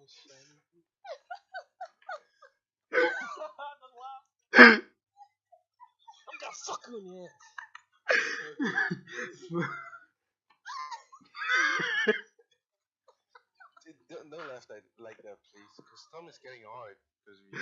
shiny. Don't laugh. I'm gonna suck you in the ass. Dude, don't laugh like that, please. Because Tom is getting hard. Because we.